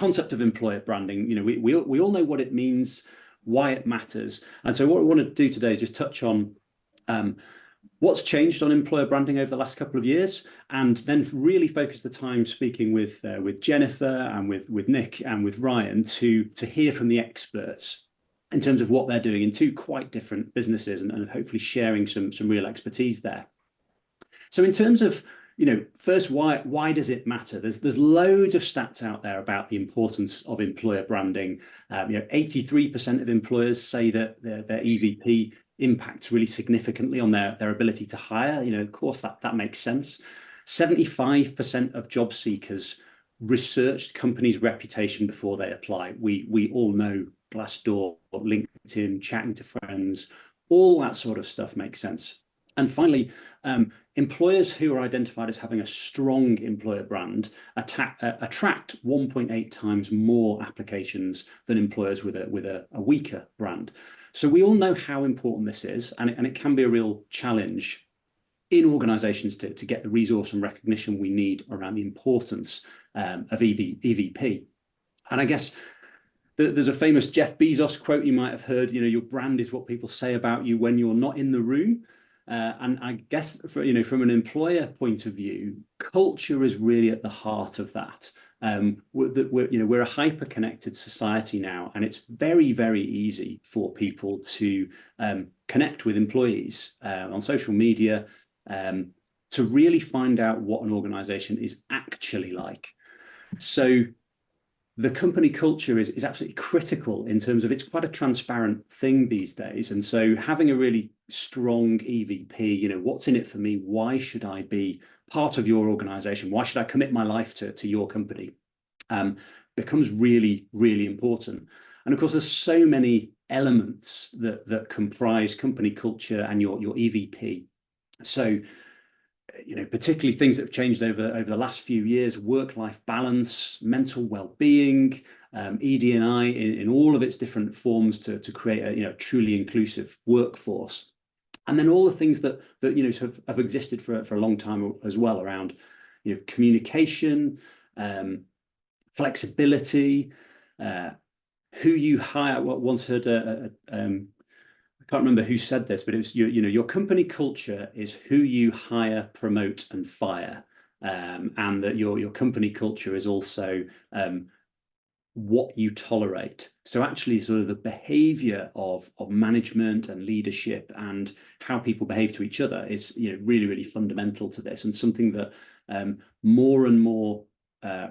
concept of employer branding, we all know what it means, why it matters. And so what I want to do today is just touch on what's changed on employer branding over the last couple of years, and then really focus the time speaking with Jennifer and with Nick and with Ryan to hear from the experts in terms of what they're doing in two quite different businesses, and hopefully sharing some real expertise there. So in terms of, first, why does it matter? There's loads of stats out there about the importance of employer branding. 83% of employers say that their EVP impacts really significantly on their ability to hire. Of course, that makes sense. 75% of job seekers researched companies' reputation before they apply. We all know Glassdoor, LinkedIn, chatting to friends, all that sort of stuff makes sense. And finally, employers who are identified as having a strong employer brand attract 1.8 times more applications than employers with a weaker brand. So we all know how important this is, and it can be a real challenge in organizations to get the resource and recognition we need around the importance of EVP. And I guess there's a famous Jeff Bezos quote you might have heard, your brand is what people say about you when you're not in the room. And I guess from an employer point of view, culture is really at the heart of that. We're a hyper-connected society now, and it's very, very easy for people to connect with employees on social media to really find out what an organization is actually like. So the company culture is absolutely critical in terms of it's quite a transparent thing these days. And so having a really strong EVP, what's in it for me? Why should I be part of your organization? Why should I commit my life to your company? Becomes really, really important. And of course, there's so many elements that comprise company culture and your EVP. So particularly things that have changed over the last few years: work-life balance, mental well-being, ED&I in all of its different forms to create a truly inclusive workforce. And then all the things that have existed for a long time as well around communication, flexibility, who you hire. Once heard I can't remember who said this, but it was your company culture is who you hire, promote, and fire, and that your company culture is also what you tolerate. So actually, sort of the behaviour of management and leadership and how people behave to each other is really, really fundamental to this, and something that more and more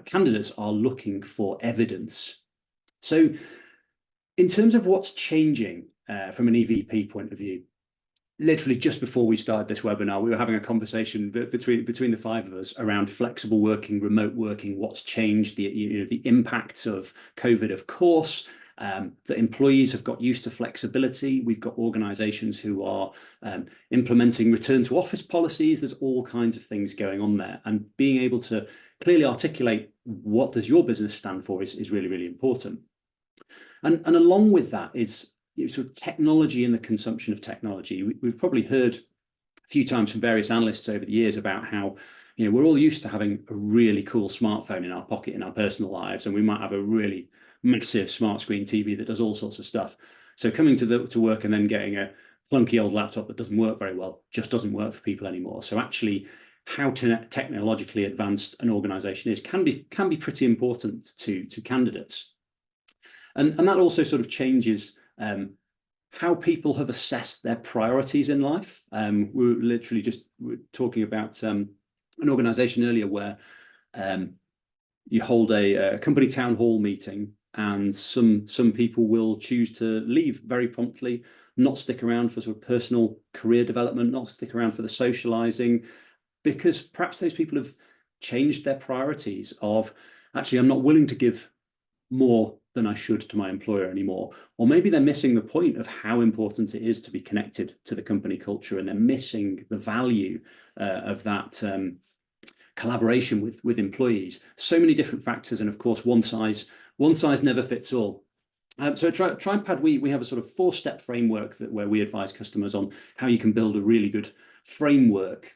candidates are looking for evidence. So in terms of what's changing from an EVP point of view, literally just before we started this webinar, we were having a conversation between the five of us around flexible working, remote working, what's changed, the impacts of COVID, of course, that employees have got used to flexibility. We've got organizations who are implementing return to office policies. There's all kinds of things going on there, and being able to clearly articulate what does your business stand for is really, really important. And along with that is sort of technology and the consumption of technology. We've probably heard a few times from various analysts over the years about how we're all used to having a really cool smartphone in our pocket in our personal lives, and we might have a really massive smart screen TV that does all sorts of stuff. So coming to work and then getting a clunky old laptop that doesn't work very well just doesn't work for people anymore. So actually, how technologically advanced an organization is can be pretty important to candidates. And that also sort of changes how people have assessed their priorities in life. We were literally just talking about an organization earlier where you hold a company town hall meeting, and some people will choose to leave very promptly, not stick around for sort of personal career development, not stick around for the socializing, because perhaps those people have changed their priorities of, actually, I'm not willing to give more than I should to my employer anymore. Or maybe they're missing the point of how important it is to be connected to the company culture, and they're missing the value of that collaboration with employees. So many different factors, and of course, one size never fits all. So at Tribepad, we have a sort of 4-step framework where we advise customers on how you can build a really good framework.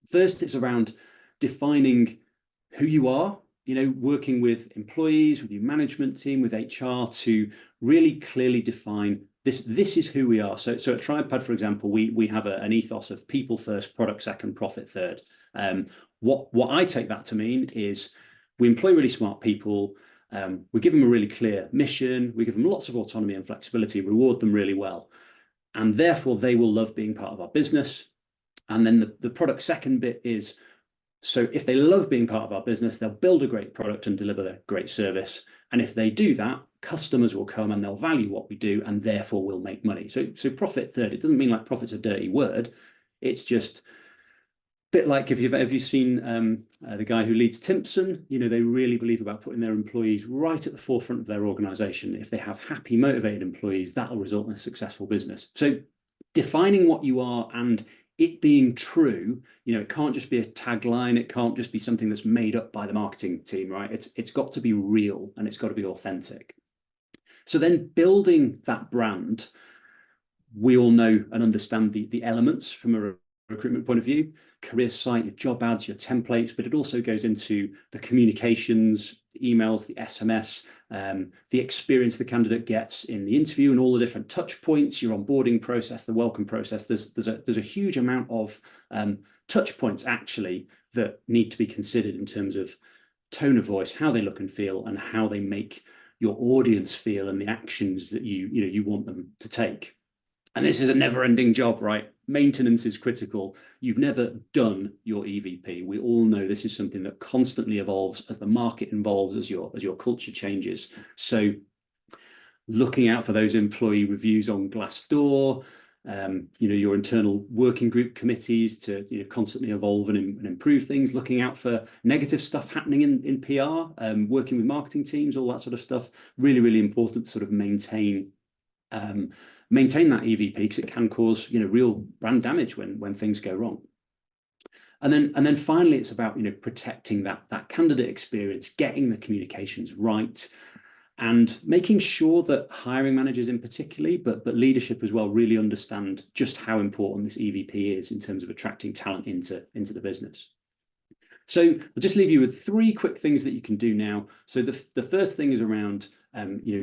First, it's around defining who you are working with employees, with your management team, with HR to really clearly define this is who we are. So at Tribepad, for example, we have an ethos of people first, product second, profit third. What I take that to mean is we employ really smart people. We give them a really clear mission. We give them lots of autonomy and flexibility, reward them really well. And therefore, they will love being part of our business. And then the product second bit is, so if they love being part of our business, they'll build a great product and deliver a great service. And if they do that, customers will come and they'll value what we do, and therefore we'll make money. So profit third, it doesn't mean like profit's a dirty word. It's just a bit like if you've seen the guy who leads Timpson, they really believe about putting their employees right at the forefront of their organization. If they have happy, motivated employees, that'll result in a successful business. So defining what you are and it being true, it can't just be a tagline. It can't just be something that's made up by the marketing team, right? It's got to be real and it's got to be authentic. So then building that brand, we all know and understand the elements from a recruitment point of view, career site, your job ads, your templates, but it also goes into the communications, the emails, the SMS, the experience the candidate gets in the interview and all the different touch points, your onboarding process, the welcome process. There's a huge amount of touch points actually that need to be considered in terms of tone of voice, how they look and feel, and how they make your audience feel and the actions that you want them to take. And this is a never-ending job, right? Maintenance is critical. You've never done your EVP. We all know this is something that constantly evolves as the market evolves, as your culture changes. So looking out for those employee reviews on Glassdoor, your internal working group committees to constantly evolve and improve things, looking out for negative stuff happening in PR, working with marketing teams, all that sort of stuff. Really, really important to sort of maintain that EVP, because it can cause real brand damage when things go wrong. And then finally, it's about protecting that candidate experience, getting the communications right, and making sure that hiring managers in particular, but leadership as well, really understand just how important this EVP is in terms of attracting talent into the business. So I'll just leave you with 3 quick things that you can do now. So the first thing is around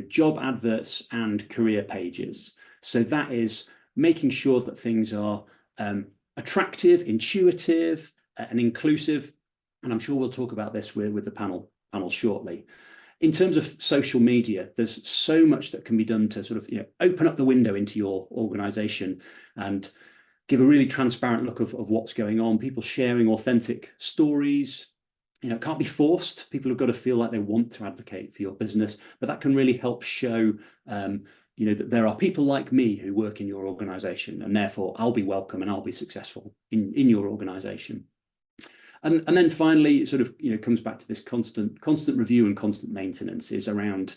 job adverts and career pages. So that is making sure that things are attractive, intuitive, and inclusive. And I'm sure we'll talk about this with the panel shortly. In terms of social media, there's so much that can be done to sort of open up the window into your organization and give a really transparent look of what's going on. People sharing authentic stories. It can't be forced. People have got to feel like they want to advocate for your business, but that can really help show that there are people like me who work in your organization, and therefore I'll be welcome and I'll be successful in your organization. And then finally, it sort of comes back to this constant review and constant maintenance is around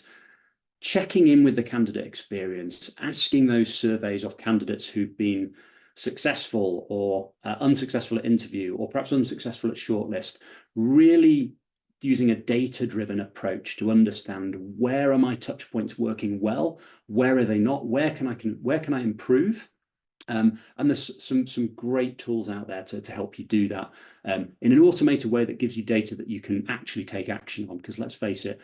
checking in with the candidate experience, asking those surveys of candidates who've been successful or unsuccessful at interview, or perhaps unsuccessful at shortlist, really using a data-driven approach to understand where are my touch points working well, where are they not, where can I improve. And there's some great tools out there to help you do that in an automated way that gives you data that you can actually take action on. Because let's face it,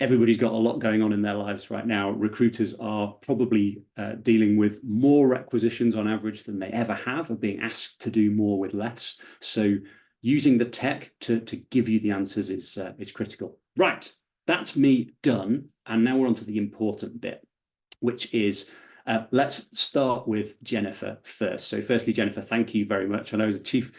everybody's got a lot going on in their lives right now. Recruiters are probably dealing with more requisitions on average than they ever have, of being asked to do more with less. So using the tech to give you the answers is critical. Right, that's me done. And now we're on to the important bit, which is let's start with Jennifer first. So firstly, Jennifer, thank you very much. I know as a chief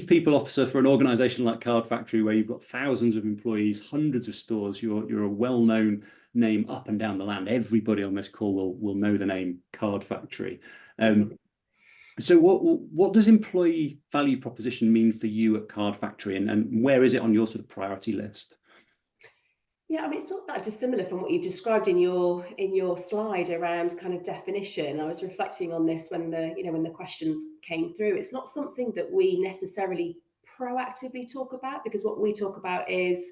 people officer for an organization like Card Factory, where you've got thousands of employees, hundreds of stores, you're a well-known name up and down the land. Everybody on this call will know the name Card Factory. So what does employee value proposition mean for you at Card Factory, and where is it on your sort of priority list? Yeah, I mean, it's not that dissimilar from what you described in your slide around kind of definition. I was reflecting on this when the questions came through. It's not something that we necessarily proactively talk about, because what we talk about is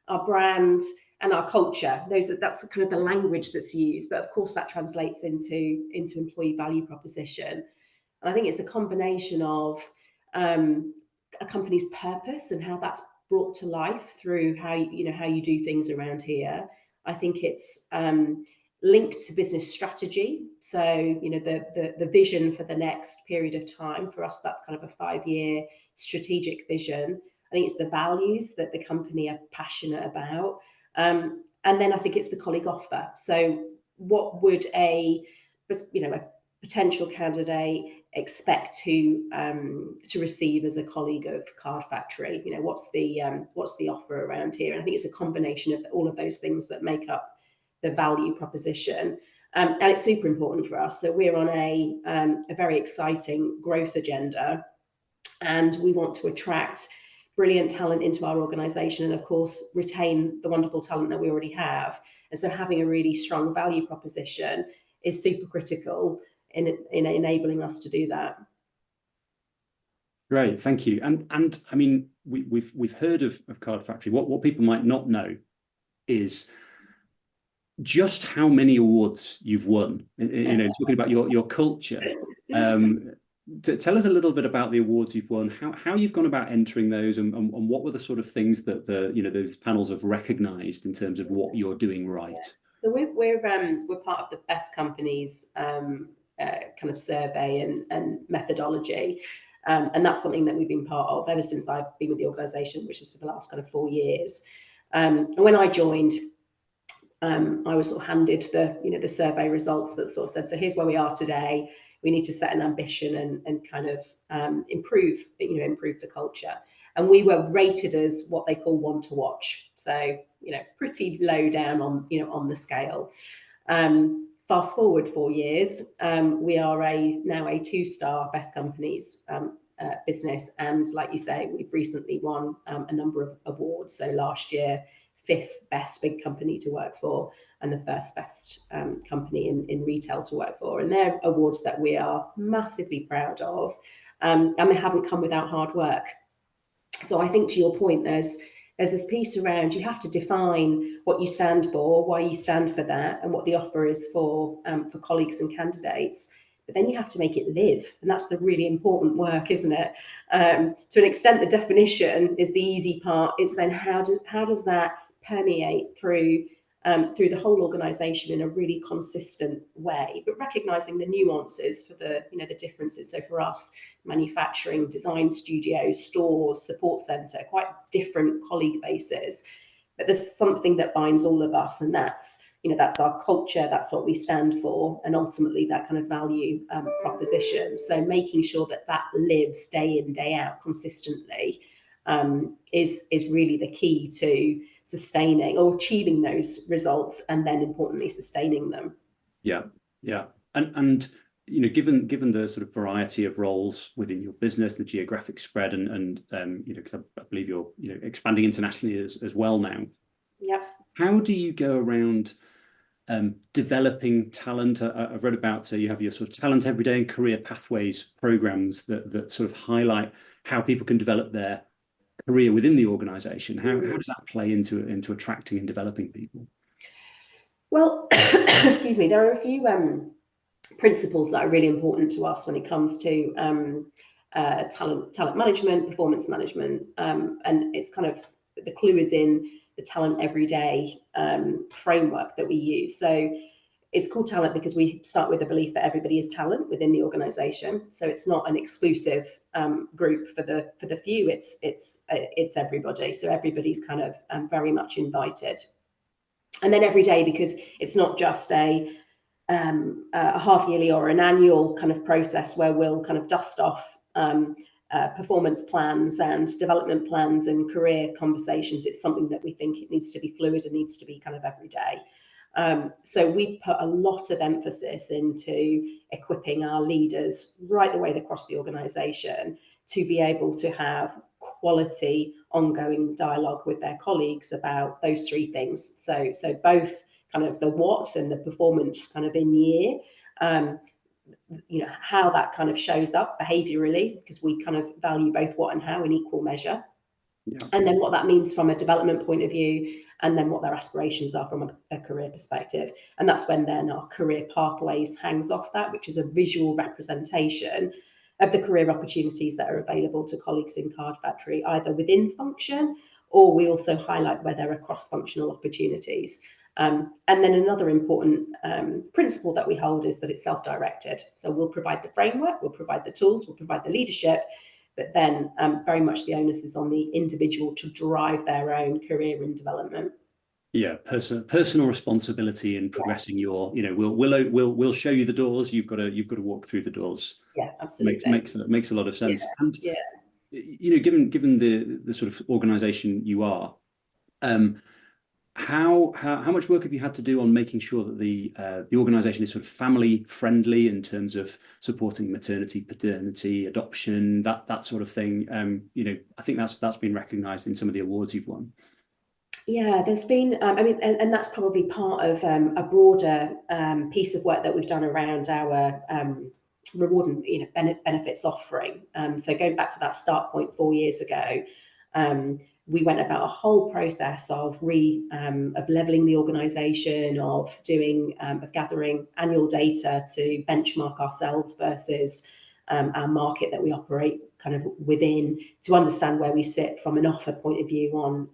our brand and our culture. That's kind of the language that's used, but of course that translates into employee value proposition. And I think it's a combination of a company's purpose and how that's brought to life through how you do things around here. I think it's linked to business strategy. So, the vision for the next period of time for us, that's kind of a 5-year strategic vision. I think it's the values that the company are passionate about. And then I think it's the colleague offer. So what would a potential candidate expect to receive as a colleague of Card Factory? What's the offer around here? And I think it's a combination of all of those things that make up the value proposition. And it's super important for us. So we're on a very exciting growth agenda, and we want to attract brilliant talent into our organisation, and of course retain the wonderful talent that we already have. And so having a really strong value proposition is super critical in enabling us to do that. Great, thank you. And I mean, we've heard of Card Factory. What people might not know is just how many awards you've won. Talking about your culture. Tell us a little bit about the awards you've won, how you've gone about entering those, and what were the sort of things that those panels have recognised in terms of what you're doing right. So we're part of the Best Companies kind of survey and methodology, and that's something that we've been part of ever since I've been with the organisation, which is for the last kind of 4 years. And when I joined, I was sort of handed the survey results that sort of said, so here's where we are today. We need to set an ambition and kind of improve the culture. And we were rated as what they call one to watch. So, pretty low down on the scale. Fast forward 4 years, we are now a 2-star Best Companies business. And like you say, we've recently won a number of awards. So last year, 5th best big company to work for, and the 1st best company in retail to work for. And they're awards that we are massively proud of, and they haven't come without hard work. So I think, to your point, there's this piece around, you have to define what you stand for, why you stand for that, and what the offer is for colleagues and candidates. But then you have to make it live, and that's the really important work, isn't it? To an extent, the definition is the easy part. It's then how does that permeate through the whole organisation in a really consistent way, but recognising the nuances for the differences. So for us, manufacturing, design studios, stores, support centre, quite different colleague bases, but there's something that binds all of us, and that's our culture, that's what we stand for, and ultimately that kind of value proposition. So making sure that lives day in, day out consistently is really the key to sustaining or achieving those results, and then importantly sustaining them. Yeah. And given the sort of variety of roles within your business, the geographic spread, and because I believe you're expanding internationally as well now. Yeah. How do you go around developing talent? I've read about you have your sort of talent every day and career pathways programs that sort of highlight how people can develop their career within the organisation. How does that play into attracting and developing people? Well, excuse me, there are a few principles that are really important to us when it comes to talent management, performance management, and it's kind of, the clue is in the talent everyday framework that we use. So it's called talent because we start with the belief that everybody is talent within the organisation. So it's not an exclusive group for the few. It's everybody. So everybody's kind of very much invited. And then every day, because it's not just a half yearly or an annual kind of process where we'll kind of dust off performance plans and development plans and career conversations. It's something that we think it needs to be fluid and needs to be kind of every day. So we put a lot of emphasis into equipping our leaders right the way across the organisation to be able to have quality ongoing dialogue with their colleagues about those 3 things. So both kind of the what and the performance kind of in year, how that kind of shows up behaviourally, because we kind of value both what and how in equal measure. Yeah. And then what that means from a development point of view, and then what their aspirations are from a career perspective. And that's when then our career pathways hangs off that, which is a visual representation of the career opportunities that are available to colleagues in Card Factory, either within function or we also highlight where there are cross-functional opportunities. And then another important principle that we hold is that it's self-directed. So we'll provide the framework, we'll provide the tools, we'll provide the leadership, but then very much the onus is on the individual to drive their own career and development. Yeah, personal responsibility in progressing your, we'll show you the doors. You've got to walk through the doors. Yeah, absolutely. Makes a lot of sense. Yeah. And given the sort of organisation you are, how much work have you had to do on making sure that the organisation is sort of family friendly in terms of supporting maternity, paternity, adoption, that sort of thing? I think that's been recognised in some of the awards you've won. Yeah, there's been, and that's probably part of a broader piece of work that we've done around our reward and benefits offering. So going back to that start point 4 years ago, we went about a whole process of leveling the organisation, of gathering annual data to benchmark ourselves versus our market that we operate kind of within, to understand where we sit from an offer point of view on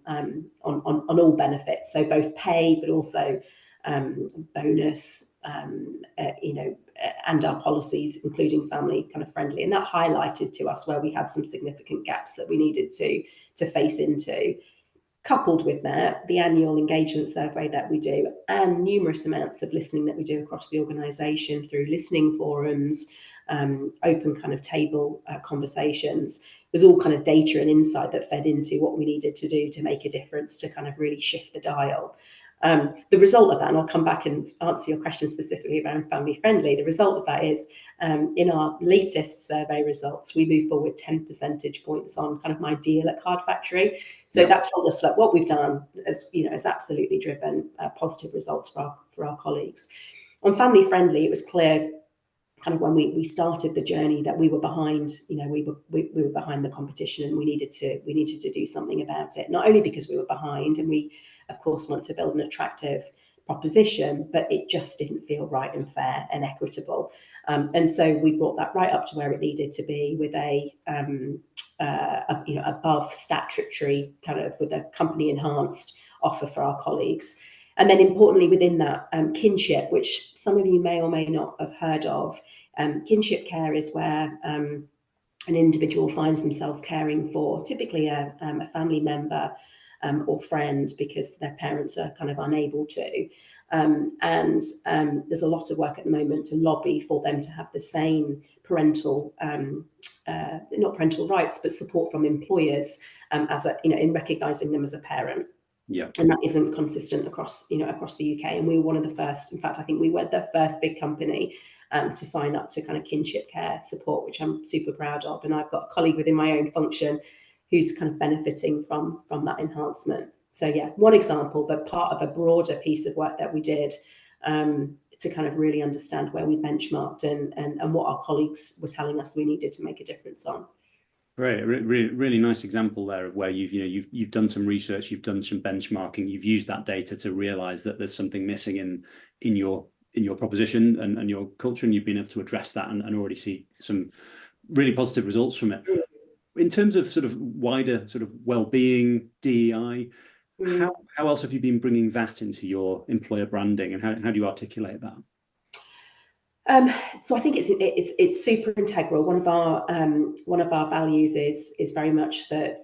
all benefits, so both pay but also bonus, and our policies, including family kind of friendly. And that highlighted to us where we had some significant gaps that we needed to face into. Coupled with that, the annual engagement survey that we do and numerous amounts of listening that we do across the organisation through listening forums, open kind of table conversations, was all kind of data and insight that fed into what we needed to do to make a difference, to kind of really shift the dial. The result of that, and I'll come back and answer your question specifically around family friendly, the result of that is in our latest survey results, we moved forward 10 percentage points on kind of my deal at Card Factory. So that told us that what we've done has absolutely driven positive results for our colleagues. On family friendly, it was clear kind of when we started the journey that we were behind, we were behind the competition, and we needed to do something about it. Not only because we were behind, and we of course want to build an attractive proposition, but it just didn't feel right and fair and equitable. And so we brought that right up to where it needed to be, with a above statutory kind of, with a company enhanced offer for our colleagues. And then importantly within that, kinship, which some of you may or may not have heard of. Kinship care is where an individual finds themselves caring for typically a family member or friend, because their parents are kind of unable to. And there's a lot of work at the moment to lobby for them to have the same parental, not parental rights, but support from employers in recognising them as a parent. Yeah. And that isn't consistent across the UK. And we were one of the first, in fact, I think we were the first big company to sign up to kind of kinship care support, which I'm super proud of. And I've got a colleague within my own function who's kind of benefiting from that enhancement. So yeah, one example, but part of a broader piece of work that we did to kind of really understand where we benchmarked and what our colleagues were telling us we needed to make a difference on. Right, really nice example there of where you've done some research, you've done some benchmarking, you've used that data to realise that there's something missing in your proposition and your culture, and you've been able to address that and already see some really positive results from it. In terms of sort of wider sort of well-being, DEI, how else have you been bringing that into your employer branding, and how do you articulate that? So I think it's super integral. One of our values is very much that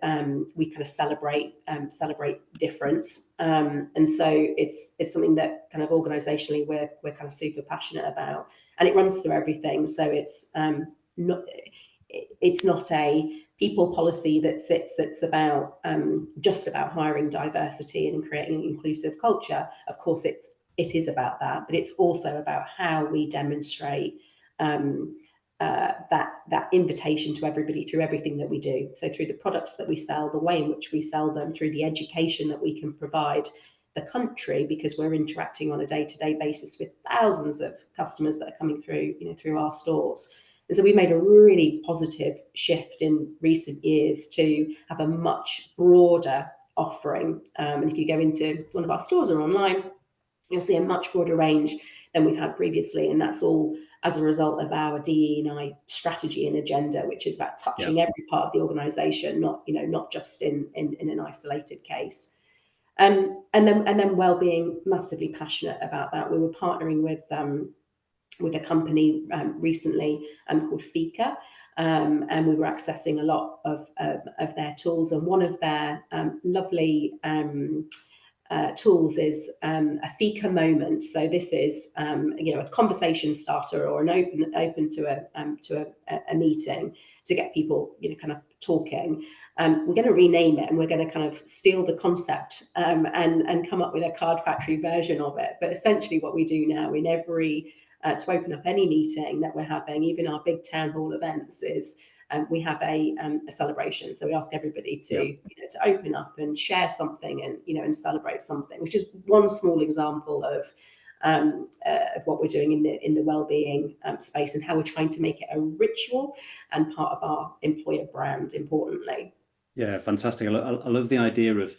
we kind of celebrate difference, and so it's something that kind of organisationally we're kind of super passionate about, and it runs through everything. So it's not a people policy that's about just about hiring diversity and creating an inclusive culture. Of course, it is about that, but it's also about how we demonstrate that invitation to everybody through everything that we do. So through the products that we sell, the way in which we sell them, through the education that we can provide the country, because we're interacting on a day-to-day basis with thousands of customers that are coming through our stores. And so we made a really positive shift in recent years to have a much broader offering. And if you go into one of our stores or online, you'll see a much broader range than we've had previously. And that's all as a result of our DE&I strategy and agenda, which is about touching every part of the organisation, not just in an isolated case. And then Wellbeing, massively passionate about that. We were partnering with a company recently called Fika, and we were accessing a lot of their tools. And one of their lovely tools is a Fika moment. So this is a conversation starter or an open to a meeting to get people kind of talking. We're going to rename it, and we're going to kind of steal the concept and come up with a Card Factory version of it. But essentially, what we do now in every to open up any meeting that we're having, even our big town hall events, is we have a celebration. So we ask everybody to to open up and share something and celebrate something, which is one small example of what we're doing in the wellbeing space, and how we're trying to make it a ritual and part of our employer brand, importantly. Yeah, fantastic. I love the idea of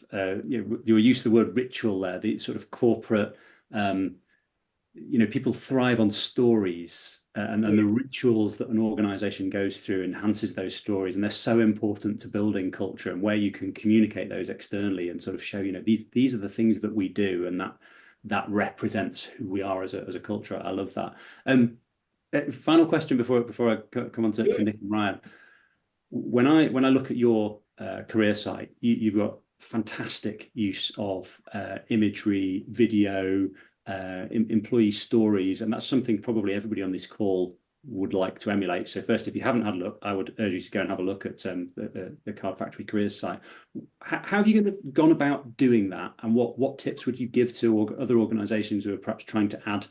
you use the word ritual there, the sort of corporate people thrive on stories, and the rituals that an organization goes through enhances those stories, and they're so important to building culture, and where you can communicate those externally and sort of show these are the things that we do, and that represents who we are as a culture. I love that. Final question before I come on to Nick and Ryan. When I look at your career site, you've got fantastic use of imagery, video, employee stories, and that's something probably everybody on this call would like to emulate. So first, if you haven't had a look, I would urge you to go and have a look at the Card Factory careers site. How have you gone about doing that, and what tips would you give to other organizations who are perhaps trying to add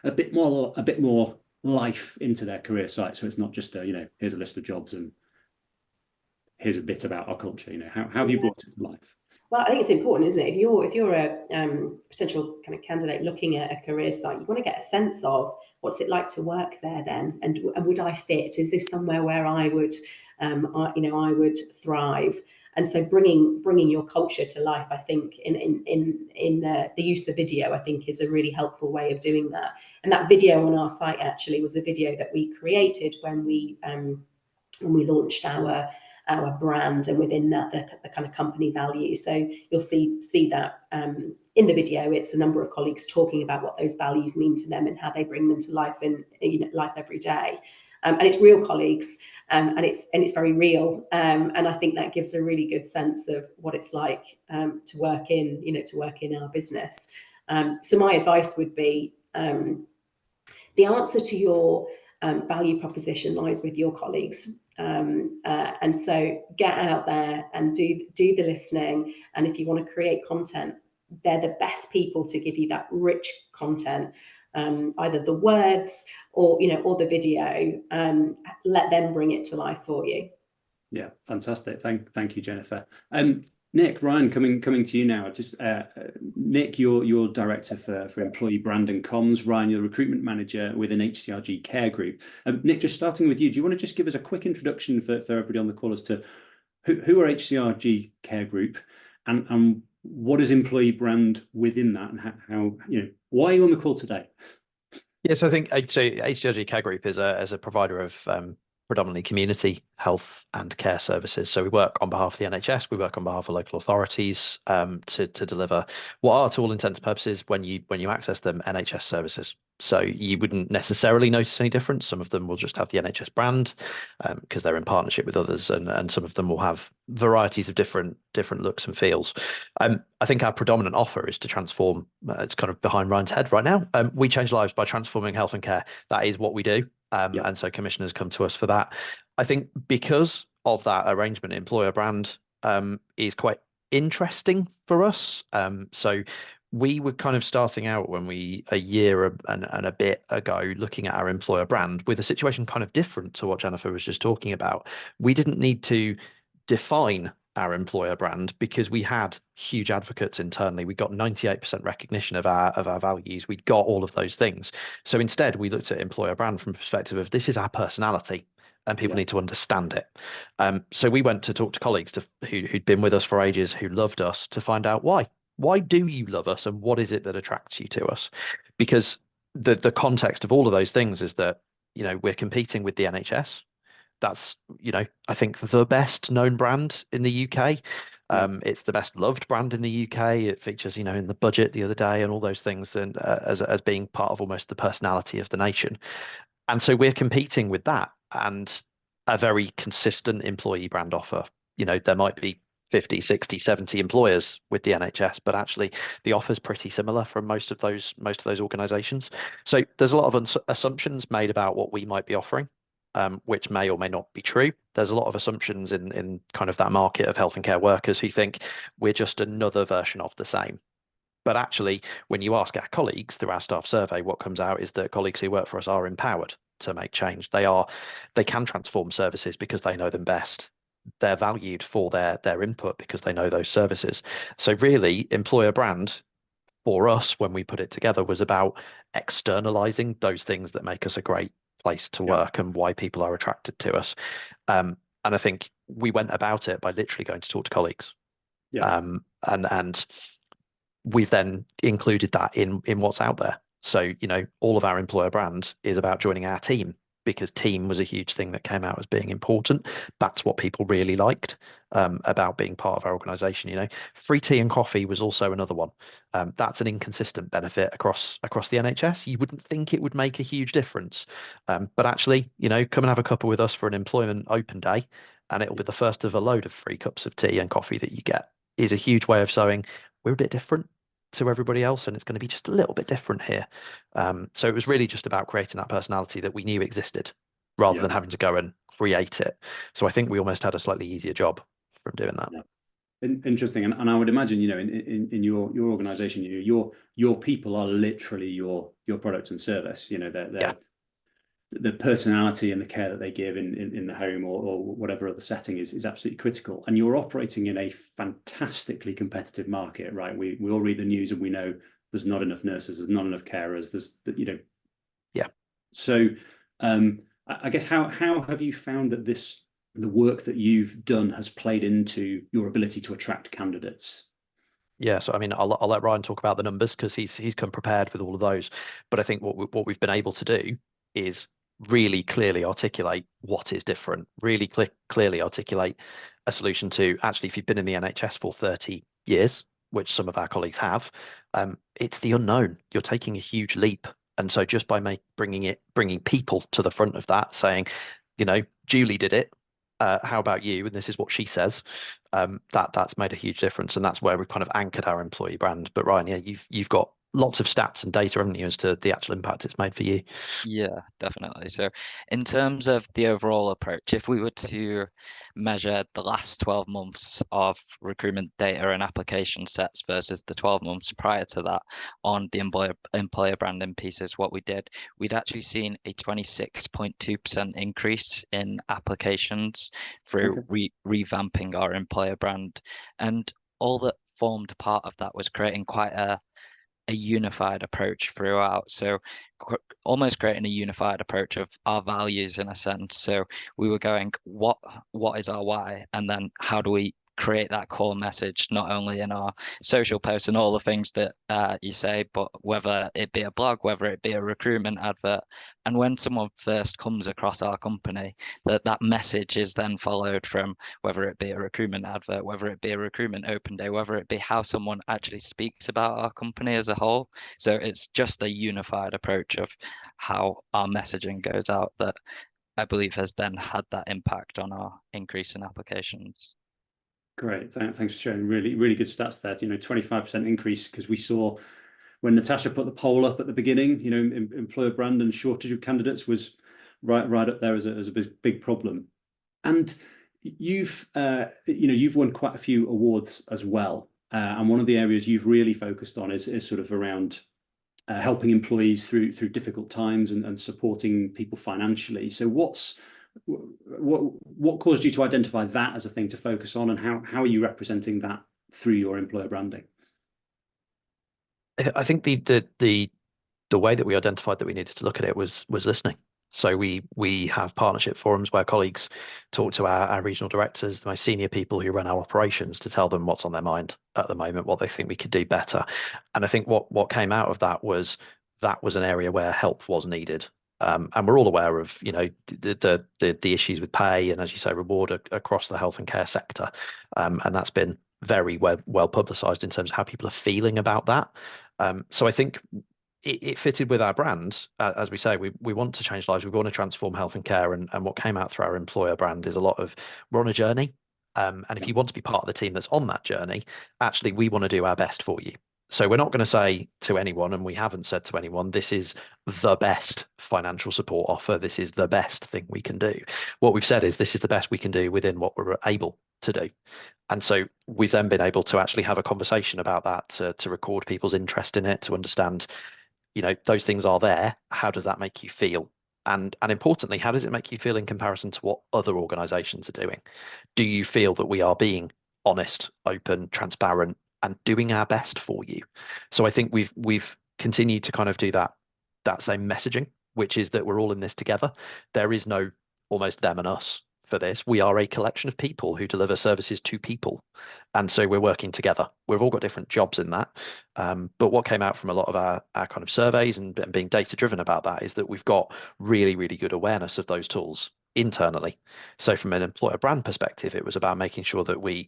a bit more life into their career site, so it's not just here's a list of jobs and here's a bit about our culture? How have you brought it to life? Well, I think it's important, isn't it? If you're a potential kind of candidate looking at a career site, you want to get a sense of what's it like to work there then, and would I fit? Is this somewhere where I would thrive? And so bringing your culture to life, I think in the use of video, I think is a really helpful way of doing that. And that video on our site actually was a video that we created when we launched our brand, and within that the kind of company value. So you'll see that in the video, it's a number of colleagues talking about what those values mean to them and how they bring them to life in life every day. And it's real colleagues, and it's very real. And I think that gives a really good sense of what it's like to work in our business. So my advice would be, the answer to your value proposition lies with your colleagues. And so get out there and do the listening. And if you want to create content, they're the best people to give you that rich content, either the words or the video. Let them bring it to life for you. Yeah, fantastic. Thank you, Jennifer. Nick, Ryan, coming to you now. Just Nick, you're director for employee brand and comms. Ryan, you're recruitment manager within HCRG Care Group. Nick, just starting with you, do you want to just give us a quick introduction for everybody on the call as to who are HCRG Care Group, and what is employee brand within that, and how why are you on the call today? Yes, I think HCRG Care Group is a provider of predominantly community health and care services. So we work on behalf of the NHS, we work on behalf of local authorities to deliver what are, to all intents and purposes, when you access them, NHS services. So you wouldn't necessarily notice any difference. Some of them will just have the NHS brand because they're in partnership with others, and some of them will have varieties of different looks and feels. I think our predominant offer is to transform. It's kind of behind Ryan's head right now. We change lives by transforming health and care. That is what we do. And so commissioners come to us for that. I think because of that arrangement, employer brand is quite interesting for us. So we were kind of starting out when a year and a bit ago, looking at our employer brand with a situation kind of different to what Jennifer was just talking about. We didn't need to define our employer brand because we had huge advocates internally. We got 98% recognition of our values. We got all of those things. So instead, we looked at employer brand from the perspective of this is our personality, and people need to understand it. So we went to talk to colleagues who'd been with us for ages, who loved us, to find out why. Why do you love us, and what is it that attracts you to us? Because the context of all of those things is that we're competing with the NHS. That's, I think the best known brand in the UK. It's the best loved brand in the UK. It features, in the budget the other day and all those things, and as being part of almost the personality of the nation. And so we're competing with that and a very consistent employee brand offer. There might be 50, 60, 70 employers with the NHS, but actually the offer's pretty similar from most of those organizations. So there's a lot of assumptions made about what we might be offering, which may or may not be true. There's a lot of assumptions in kind of that market of health and care workers who think we're just another version of the same. But actually, when you ask our colleagues through our staff survey, what comes out is that colleagues who work for us are empowered to make change. They can transform services because they know them best. They're valued for their input because they know those services. So really, employer brand for us, when we put it together, was about externalizing those things that make us a great place to work and why people are attracted to us. And I think we went about it by literally going to talk to colleagues. And we've then included that in what's out there. So, all of our employer brand is about joining our team, because team was a huge thing that came out as being important. That's what people really liked about being part of our organization. Free tea and coffee was also another one. That's an inconsistent benefit across the NHS. You wouldn't think it would make a huge difference. But actually, come and have a cuppa with us for an employment open day, and it'll be the first of a load of free cups of tea and coffee that you get, is a huge way of showing we're a bit different to everybody else, and it's going to be just a little bit different here. So it was really just about creating that personality that we knew existed, rather than having to go and create it. So I think we almost had a slightly easier job from doing that. Interesting. And I would imagine, in your organization, your people are literally your product and service. They're the personality and the care that they give in the home or whatever other setting is absolutely critical. And you're operating in a fantastically competitive market, right? We all read the news and we know there's not enough nurses, there's not enough carers, So I guess how have you found that the work that you've done has played into your ability to attract candidates? Yeah, so I mean, I'll let Ryan talk about the numbers, because he's come prepared with all of those. But I think what we've been able to do is really clearly articulate what is different, really clearly articulate a solution to, actually, if you've been in the NHS for 30 years, which some of our colleagues have, it's the unknown. You're taking a huge leap. And so just by bringing people to the front of that, saying, Julie did it, how about you? And this is what she says. That's made a huge difference, and that's where we've kind of anchored our employee brand. But Ryan, you've got lots of stats and data, haven't you, as to the actual impact it's made for you? Yeah, definitely. So in terms of the overall approach, if we were to measure the last 12 months of recruitment data and application sets versus the 12 months prior to that on the employer branding pieces, what we'd actually seen a 26.2% increase in applications through revamping our employer brand. And all that formed part of that was creating quite a unified approach throughout. So almost creating a unified approach of our values in a sense. So we were going, what is our why? And then how do we create that core message, not only in our social posts and all the things that you say, but whether it be a blog, whether it be a recruitment advert. And when someone first comes across our company, that message is then followed from whether it be a recruitment advert, whether it be a recruitment open day, whether it be how someone actually speaks about our company as a whole. So it's just a unified approach of how our messaging goes out that I believe has then had that impact on our increase in applications. Great, thanks for sharing. Really, really good stats there. 25% increase, because we saw when Natasha put the poll up at the beginning, employer brand and shortage of candidates was right up there as a big problem. And you've won quite a few awards as well. And one of the areas you've really focused on is sort of around helping employees through difficult times and supporting people financially. So what caused you to identify that as a thing to focus on, and how are you representing that through your employer branding? I think the way that we identified that we needed to look at it was listening. So we have partnership forums where colleagues talk to our regional directors, the most senior people who run our operations, to tell them what's on their mind at the moment, what they think we could do better. And I think what came out of that was an area where help was needed. And we're all aware of, you know, the issues with pay and, as you say, reward across the health and care sector. And that's been very well publicised in terms of how people are feeling about that. So I think it fitted with our brand. As we say, we want to change lives. We want to transform health and care. And what came out through our employer brand is a lot of, we're on a journey. And if you want to be part of the team that's on that journey, actually, we want to do our best for you. So we're not going to say to anyone, and we haven't said to anyone, this is the best financial support offer. This is the best thing we can do. What we've said is this is the best we can do within what we're able to do. And so we've then been able to actually have a conversation about that, to record people's interest in it, to understand, you know, those things are there. How does that make you feel? And importantly, how does it make you feel in comparison to what other organizations are doing? Do you feel that we are being honest, open, transparent, and doing our best for you? So I think we've continued to kind of do that same messaging, which is that we're all in this together. There is no almost them and us for this. We are a collection of people who deliver services to people, and so we're working together. We've all got different jobs in that, but what came out from a lot of our kind of surveys and being data driven about that is that we've got really, really good awareness of those tools internally. So from an employer brand perspective, it was about making sure that we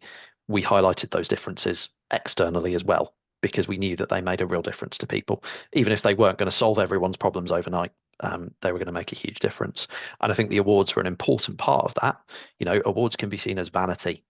highlighted those differences externally as well, because we knew that they made a real difference to people. Even if they weren't going to solve everyone's problems overnight, they were going to make a huge difference. And I think the awards were an important part of that. You know, awards can be seen as vanity,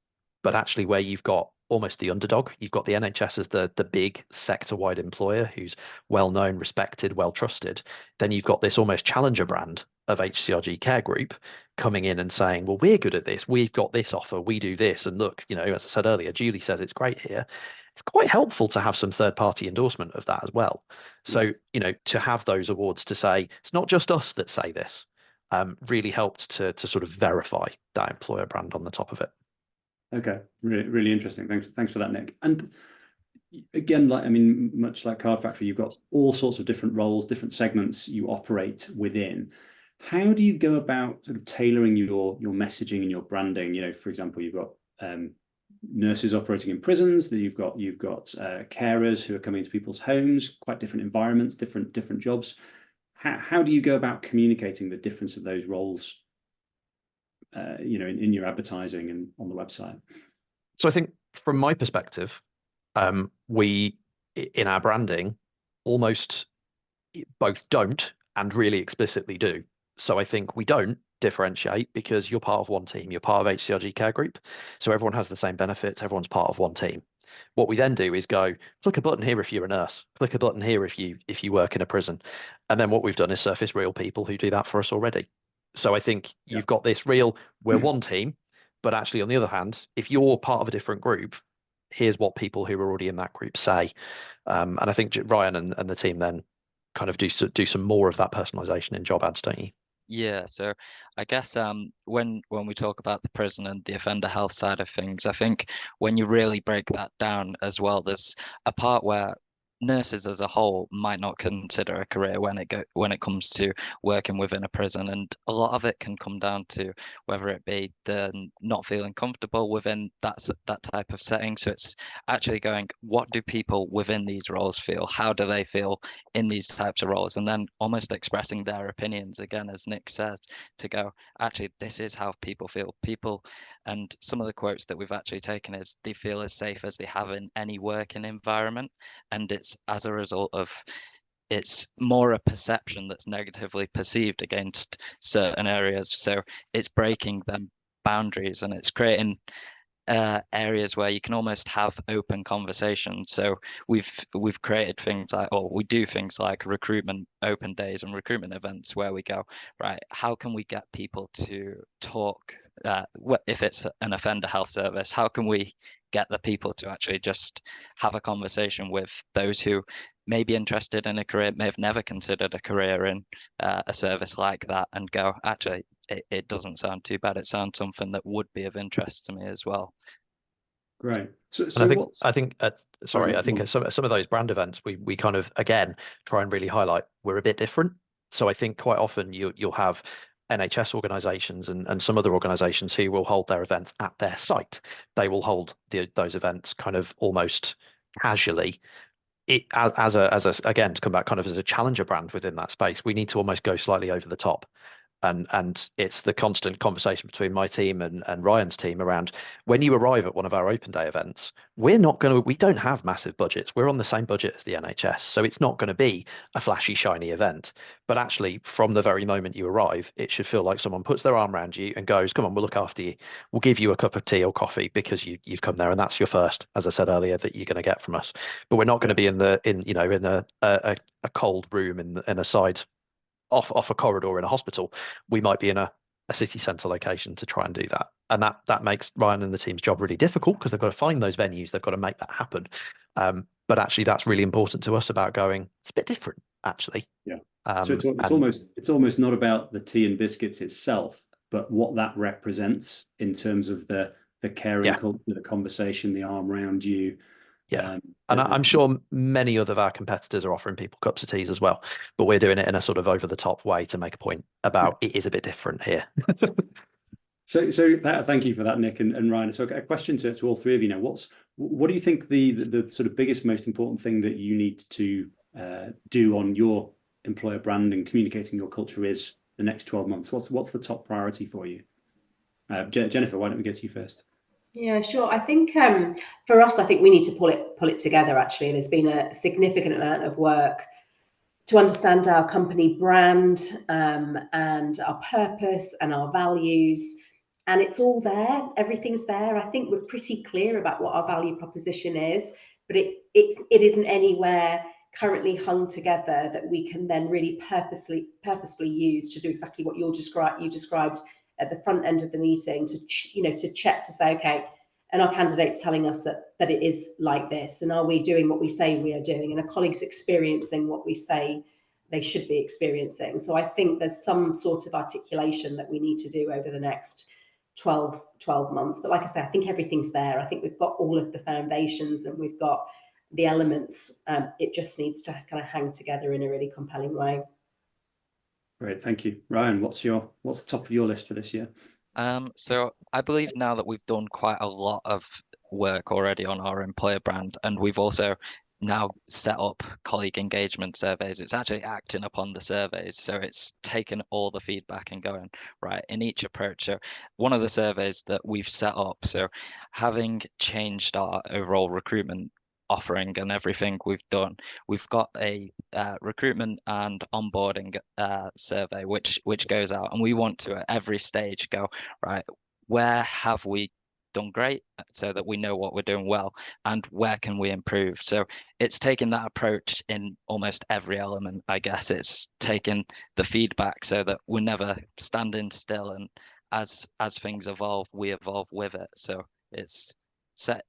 but actually where you've got almost the underdog, you've got the NHS as the big sector-wide employer who's well-known, respected, well-trusted, then you've got this almost challenger brand of HCRG Care Group coming in and saying, well, we're good at this, we've got this offer, we do this, and look, you know, as I said earlier, Julie says it's great here. It's quite helpful to have some third-party endorsement of that as well. So, you know, to have those awards to say it's not just us that say this, really helped to sort of verify that employer brand on the top of it. Okay, really, really interesting. Thanks for that, Nick. And again, like, I mean, much like Card Factory, you've got all sorts of different roles, different segments you operate within. How do you go about sort of tailoring your messaging and your branding? You know, for example, you've got nurses operating in prisons, you've got carers who are coming into people's homes, quite different environments, different jobs. How do you go about communicating the difference of those roles, you know, in your advertising and on the website? So I think from my perspective, we in our branding almost both don't and really explicitly do. So I think we don't differentiate because you're part of one team, you're part of HCRG Care Group, so everyone has the same benefits, everyone's part of one team. What we then do is go, click a button here if you're a nurse, click a button here if you work in a prison. And then what we've done is surface real people who do that for us already. So I think you've got this real, we're one team, but actually on the other hand, if you're part of a different group, here's what people who are already in that group say. And I think Ryan and the team then kind of do some more of that personalization in job ads, don't you? Yeah, so I guess when we talk about the prison and the offender health side of things, I think when you really break that down as well, there's a part where nurses as a whole might not consider a career when it comes to working within a prison, and a lot of it can come down to whether it be the not feeling comfortable within that type of setting. So it's actually going, what do people within these roles feel? How do they feel in these types of roles? And then almost expressing their opinions again, as Nick says, to go, actually, this is how people feel. People, and some of the quotes that we've actually taken is they feel as safe as they have in any working environment, and it's as a result of it's more a perception that's negatively perceived against certain areas. So it's breaking them boundaries and it's creating areas where you can almost have open conversations. So we've created things like, or we do things like recruitment open days and recruitment events where we go, right, how can we get people to talk, if it's an offender health service, how can we get the people to actually just have a conversation with those who may be interested in a career, may have never considered a career in a service like that, and go, actually, it doesn't sound too bad. It sounds something that would be of interest to me as well. Great. So I think some of those brand events we kind of again try and really highlight we're a bit different. So I think quite often you'll have NHS organisations and some other organisations who will hold their events at their site. They will hold those events kind of almost casually. again, to come back kind of as a challenger brand within that space, we need to almost go slightly over the top. And it's the constant conversation between my team and Ryan's team around, when you arrive at one of our open day events, we don't have massive budgets. We're on the same budget as the NHS. So it's not going to be a flashy, shiny event. But actually, from the very moment you arrive, it should feel like someone puts their arm around you and goes, come on, we'll look after you. We'll give you a cup of tea or coffee because you've come there, and that's your first, as I said earlier, that you're going to get from us. But we're not going to be in a cold room in a side off a corridor in a hospital. We might be in a city centre location to try and do that. And that makes Ryan and the team's job really difficult, because they've got to find those venues, they've got to make that happen. But actually, that's really important to us about going, it's a bit different, actually. Yeah. So it's almost not about the tea and biscuits itself, but what that represents in terms of the caring culture, the conversation, the arm around you. Yeah, and I'm sure many of our competitors are offering people cups of teas as well, but we're doing it in a sort of over the top way to make a point about it is a bit different here. So thank you for that, Nick and Ryan. So a question to all three of you now. What do you think the sort of biggest, most important thing that you need to do on your employer brand and communicating your culture is the next 12 months? What's the top priority for you? Jennifer, why don't we go to you first? Yeah, sure. I think for us, I think we need to pull it together, actually. There's been a significant amount of work to understand our company brand and our purpose and our values. And it's all there. Everything's there. I think we're pretty clear about what our value proposition is, but it isn't anywhere currently hung together that we can then really purposefully use to do exactly what you described at the front end of the meeting, to check to say, okay, and our candidates telling us that it is like this, and are we doing what we say we are doing, and are colleagues experiencing what we say they should be experiencing? So I think there's some sort of articulation that we need to do over the next 12 months. But like I say, I think everything's there. I think we've got all of the foundations and we've got the elements. It just needs to kind of hang together in a really compelling way. Great, thank you. Ryan, what's the top of your list for this year? So I believe now that we've done quite a lot of work already on our employer brand, and we've also now set up colleague engagement surveys. It's actually acting upon the surveys. So it's taken all the feedback and going, right, in each approach. So one of the surveys that we've set up, so having changed our overall recruitment offering and everything we've done, we've got a recruitment and onboarding survey which goes out, and we want to at every stage go, right, where have we done great so that we know what we're doing well, and where can we improve? So it's taken that approach in almost every element. I guess it's taken the feedback so that we're never standing still, and as things evolve, we evolve with it. So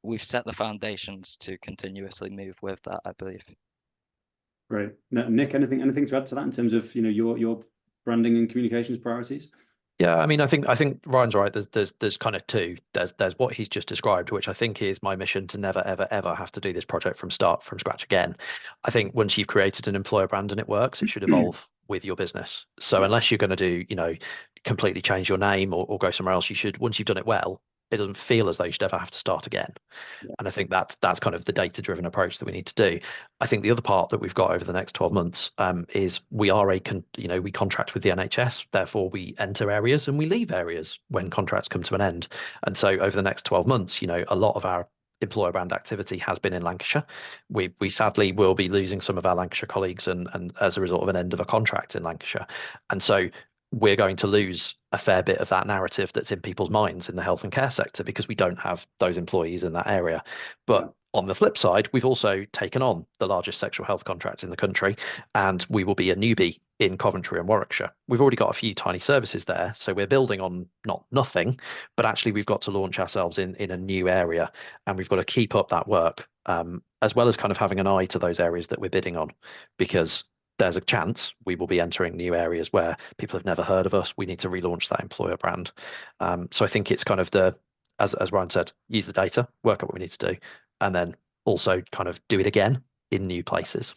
we've set the foundations to continuously move with that, I believe. Great. Nick, anything to add to that in terms of your branding and communications priorities? Yeah, I mean, I think Ryan's right. There's kind of two. There's what he's just described, which I think is my mission, to never ever have to do this project from scratch again. I think once you've created an employer brand and it works, it should evolve with your business. So unless you're going to do, completely change your name or go somewhere else, you should, once you've done it well, it doesn't feel as though you should ever have to start again. Yeah. And I think that's kind of the data-driven approach that we need to do. I think the other part that we've got over the next 12 months is we are we contract with the NHS, therefore we enter areas and we leave areas when contracts come to an end. And so over the next 12 months, a lot of our employer brand activity has been in Lancashire. We sadly will be losing some of our Lancashire colleagues and as a result of an end of a contract in Lancashire. And so we're going to lose a fair bit of that narrative that's in people's minds in the health and care sector, because we don't have those employees in that area. But on the flip side, we've also taken on the largest sexual health contract in the country, and we will be a newbie in Coventry and Warwickshire. We've already got a few tiny services there, so we're building on nothing, but actually we've got to launch ourselves in a new area, and we've got to keep up that work, as well as kind of having an eye to those areas that we're bidding on, because there's a chance we will be entering new areas where people have never heard of us. We need to relaunch that employer brand. So I think it's kind of as Ryan said, use the data, work out what we need to do, and then also kind of do it again in new places.